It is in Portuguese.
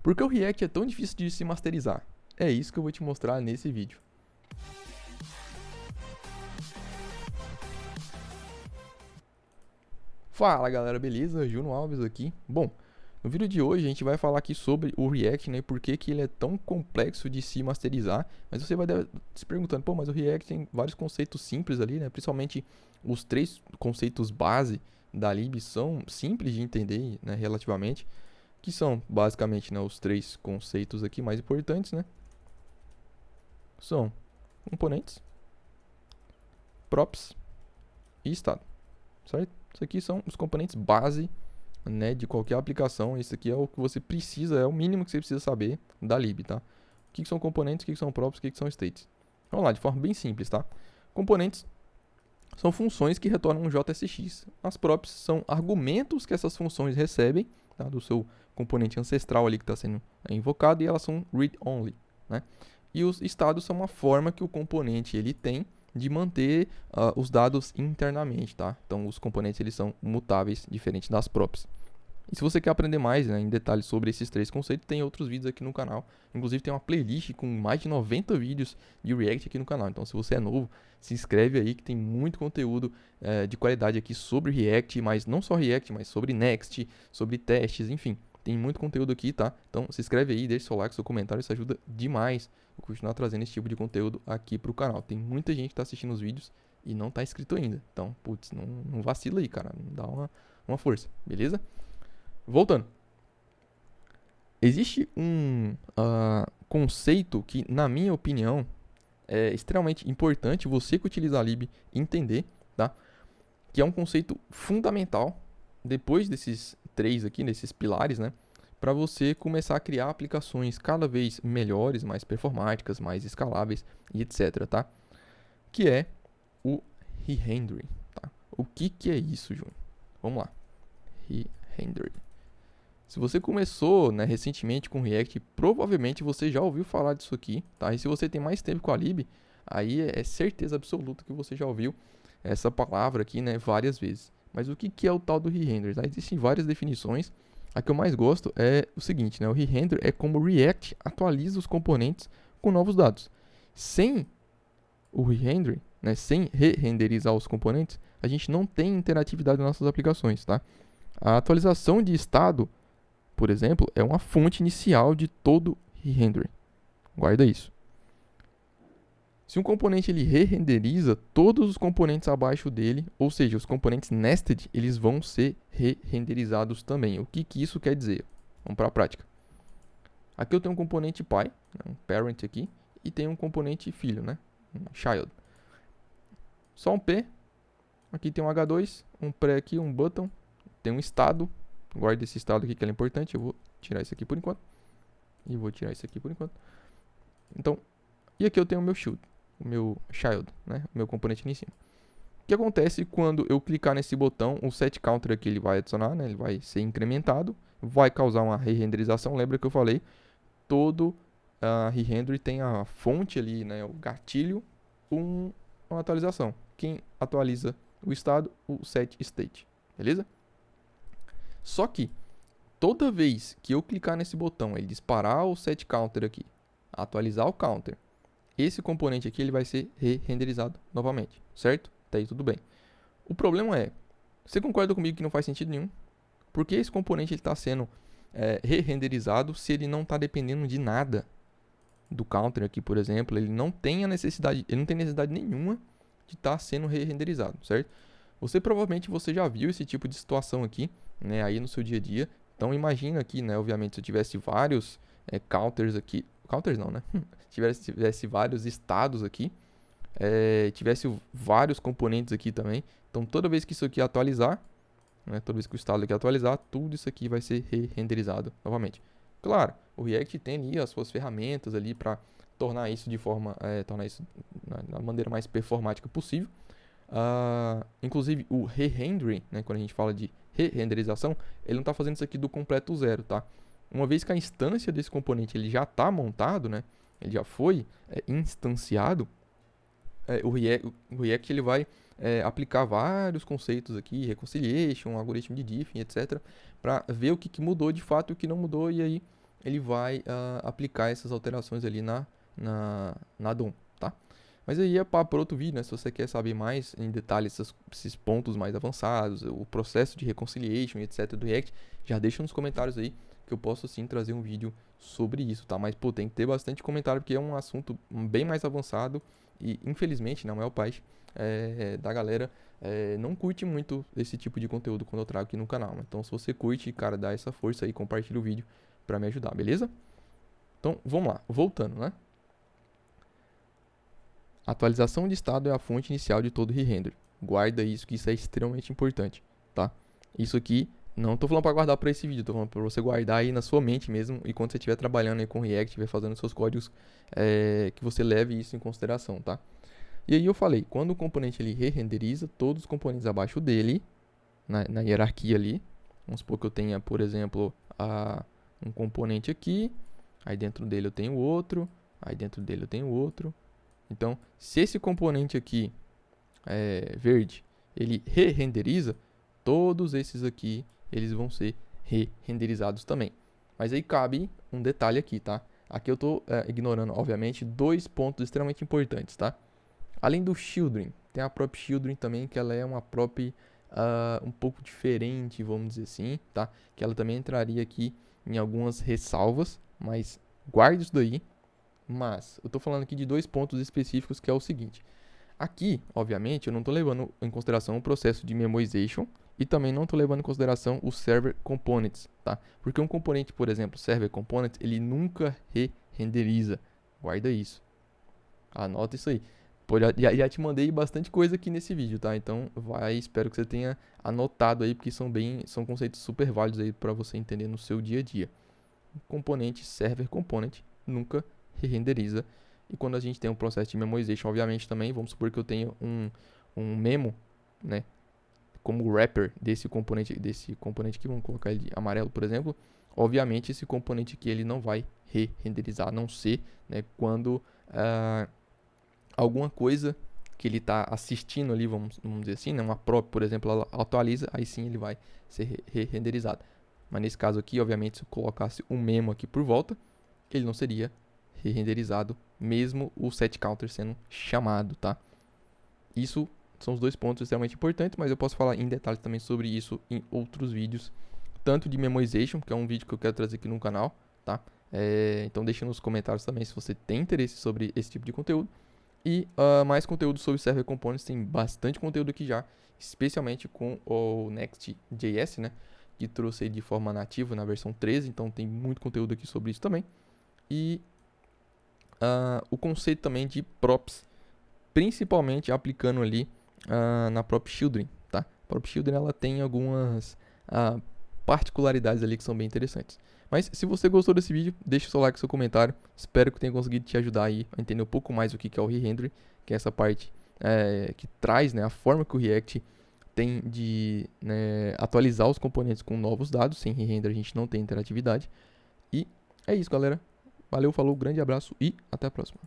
Por que o React é tão difícil de se masterizar? É isso que eu vou te mostrar nesse vídeo. Fala galera, beleza? Juno Alves aqui. Bom, no vídeo de hoje a gente vai falar aqui sobre o React, né? Por que ele é tão complexo de se masterizar. Mas você vai se perguntando, pô, mas o React tem vários conceitos simples ali, né? Principalmente os 3 conceitos base da lib são simples de entender, né? Relativamente. Que são basicamente, né, os 3 conceitos aqui mais importantes, né? São componentes, props e estado, certo? Isso aqui são os componentes base, né, de qualquer aplicação. Esse aqui é o que você precisa, é o mínimo que você precisa saber da lib, tá? O que são componentes, o que são props, o que são states. Vamos lá, de forma bem simples, tá? Componentes são funções que retornam um JSX. As props são argumentos que essas funções recebem, tá, do seu componente ancestral ali que está sendo invocado, e elas são read-only, né? E os estados são uma forma que o componente ele tem de manter os dados internamente, tá? Então os componentes eles são mutáveis, diferente das props. E se você quer aprender mais, né, em detalhes sobre esses 3 conceitos, tem outros vídeos aqui no canal. Inclusive tem uma playlist com mais de 90 vídeos de React aqui no canal. Então se você é novo, se inscreve aí que tem muito conteúdo de qualidade aqui sobre React, mas não só React, mas sobre Next, sobre testes, enfim. Tem muito conteúdo aqui, tá? Então se inscreve aí, deixa seu like, seu comentário, isso ajuda demais eu continuar trazendo esse tipo de conteúdo aqui pro canal. Tem muita gente que tá assistindo os vídeos e não tá inscrito ainda. Então, putz, não vacila aí, cara. Dá uma força, beleza? Voltando. Existe um conceito que, na minha opinião, é extremamente importante você que utiliza a lib entender, tá? Que é um conceito fundamental, depois desses 3 aqui, desses pilares, né? Para você começar a criar aplicações cada vez melhores, mais performáticas, mais escaláveis e etc, tá? Que é o re-rendering, tá? O que é isso, Júnior? Vamos lá. Re-rendering. Se você começou, né, recentemente com React, provavelmente você já ouviu falar disso aqui, tá? E se você tem mais tempo com a lib, aí é certeza absoluta que você já ouviu essa palavra aqui, né, várias vezes. Mas o que é o tal do re-render? Tá? Existem várias definições. A que eu mais gosto é o seguinte, né? O re-render é como o React atualiza os componentes com novos dados. Sem o re-rendering, né, sem re-renderizar os componentes, a gente não tem interatividade nas nossas aplicações, tá? A atualização de estado, por exemplo, é uma fonte inicial de todo re-rendering. Guarda isso. Se um componente ele re-renderiza, todos os componentes abaixo dele, ou seja, os componentes nested, eles vão ser re-renderizados também. O que isso quer dizer? Vamos para a prática. Aqui eu tenho um componente pai, um parent aqui, e tenho um componente filho, né? Um child. Só um P. Aqui tem um H2, um pré aqui, um button. Tem um estado. Guarda esse estado aqui que é importante. Eu vou tirar isso aqui por enquanto. E vou tirar isso aqui por enquanto. Então, e aqui eu tenho o meu shield, o meu child, né? O meu componente ali em cima. O que acontece quando eu clicar nesse botão, o set counter aqui ele vai adicionar, né? Ele vai ser incrementado, vai causar uma re-renderização. Lembra que eu falei? Todo re-render tem a fonte ali, né? O gatilho, uma atualização. Quem atualiza o estado? O set state, beleza? Só que toda vez que eu clicar nesse botão, ele disparar o set counter aqui, atualizar o counter, esse componente aqui ele vai ser re-renderizado novamente, certo? Até aí tudo bem. O problema é, você concorda comigo que não faz sentido nenhum? Porque esse componente está sendo re-renderizado se ele não está dependendo de nada do counter aqui, por exemplo, ele não tem a necessidade, ele não tem necessidade nenhuma de estar sendo re-renderizado, certo? Provavelmente você já viu esse tipo de situação aqui, né, aí no seu dia a dia. Então imagina aqui, né, obviamente se eu tivesse vários counters aqui, counters não, né? tivesse vários estados aqui, tivesse vários componentes aqui também. Então toda vez que isso aqui atualizar, né, toda vez que o estado aqui atualizar, tudo isso aqui vai ser re-renderizado novamente. Claro, o React tem ali as suas ferramentas ali para tornar isso de forma, tornar isso da maneira mais performática possível. Inclusive o re-rendering, né, quando a gente fala de re-renderização, ele não está fazendo isso aqui do completo zero, tá? Uma vez que a instância desse componente ele já está montado, né, ele já foi instanciado, o React ele vai aplicar vários conceitos aqui, reconciliation, algoritmo de diffing, etc, para ver o que mudou de fato e o que não mudou, e aí ele vai aplicar essas alterações ali na DOM, tá? Mas aí é para outro vídeo, né? Se você quer saber mais em detalhe esses pontos mais avançados, o processo de reconciliation, etc. do React, já deixa nos comentários aí que eu posso sim trazer um vídeo sobre isso, tá? Mas, pô, tem que ter bastante comentário porque é um assunto bem mais avançado e, infelizmente, na maior parte da galera não curte muito esse tipo de conteúdo quando eu trago aqui no canal. Então, se você curte, cara, dá essa força aí, compartilha o vídeo para me ajudar, beleza? Então, vamos lá, voltando, né? Atualização de estado é a fonte inicial de todo re-render. Guarda isso, que isso é extremamente importante, tá? Isso aqui, não estou falando para guardar para esse vídeo, estou falando para você guardar aí na sua mente mesmo, e quando você estiver trabalhando aí com React, estiver fazendo seus códigos, que você leve isso em consideração, tá? E aí eu falei, quando o componente ele re-renderiza, todos os componentes abaixo dele, na hierarquia ali, vamos supor que eu tenha, por exemplo, um componente aqui, aí dentro dele eu tenho outro, aí dentro dele eu tenho outro. Então, se esse componente aqui, verde, ele re-renderiza, todos esses aqui, eles vão ser re-renderizados também. Mas aí cabe um detalhe aqui, tá? Aqui eu estou ignorando, obviamente, dois pontos extremamente importantes, tá? Além do Children, tem a prop Children também, que ela é uma prop um pouco diferente, vamos dizer assim, tá? Que ela também entraria aqui em algumas ressalvas, mas guarde isso daí. Mas eu estou falando aqui de dois pontos específicos, que é o seguinte. Aqui, obviamente, eu não estou levando em consideração o processo de memoization e também não estou levando em consideração os server components, tá? Porque um componente, por exemplo, server component, ele nunca re-renderiza. Guarda isso. Anota isso aí. Pô, já te mandei bastante coisa aqui nesse vídeo, tá? Então, espero que você tenha anotado aí, porque são conceitos super válidos aí para você entender no seu dia a dia. Componente, server component, nunca re-renderiza. E quando a gente tem um processo de memoization, obviamente também, vamos supor que eu tenha um memo, né, como wrapper desse componente aqui, vamos colocar ele de amarelo, por exemplo. Obviamente esse componente aqui ele não vai re-renderizar, a não ser, né, quando alguma coisa que ele está assistindo ali, vamos dizer assim, né, uma prop, por exemplo, ela atualiza, aí sim ele vai ser re-renderizado. Mas nesse caso aqui, obviamente, se eu colocasse um memo aqui por volta, ele não seria re-renderizado, mesmo o setCounter sendo chamado, tá? Isso são os dois pontos extremamente importantes, mas eu posso falar em detalhes também sobre isso em outros vídeos, tanto de memoization, que é um vídeo que eu quero trazer aqui no canal, tá? Então deixa nos comentários também se você tem interesse sobre esse tipo de conteúdo. E mais conteúdo sobre Server Components, tem bastante conteúdo aqui já, especialmente com o Next.js, né? Que trouxe aí de forma nativa na versão 13, então tem muito conteúdo aqui sobre isso também. E o conceito também de props, principalmente aplicando ali na prop Children, tá? A prop Children ela tem algumas particularidades ali que são bem interessantes. Mas se você gostou desse vídeo, deixa o seu like, seu comentário. Espero que tenha conseguido te ajudar aí a entender um pouco mais o que é o re-render, que é essa parte que traz, né, a forma que o React tem de, né, atualizar os componentes com novos dados. Sem re-render a gente não tem interatividade. E é isso, galera. Valeu, falou, grande abraço e até a próxima.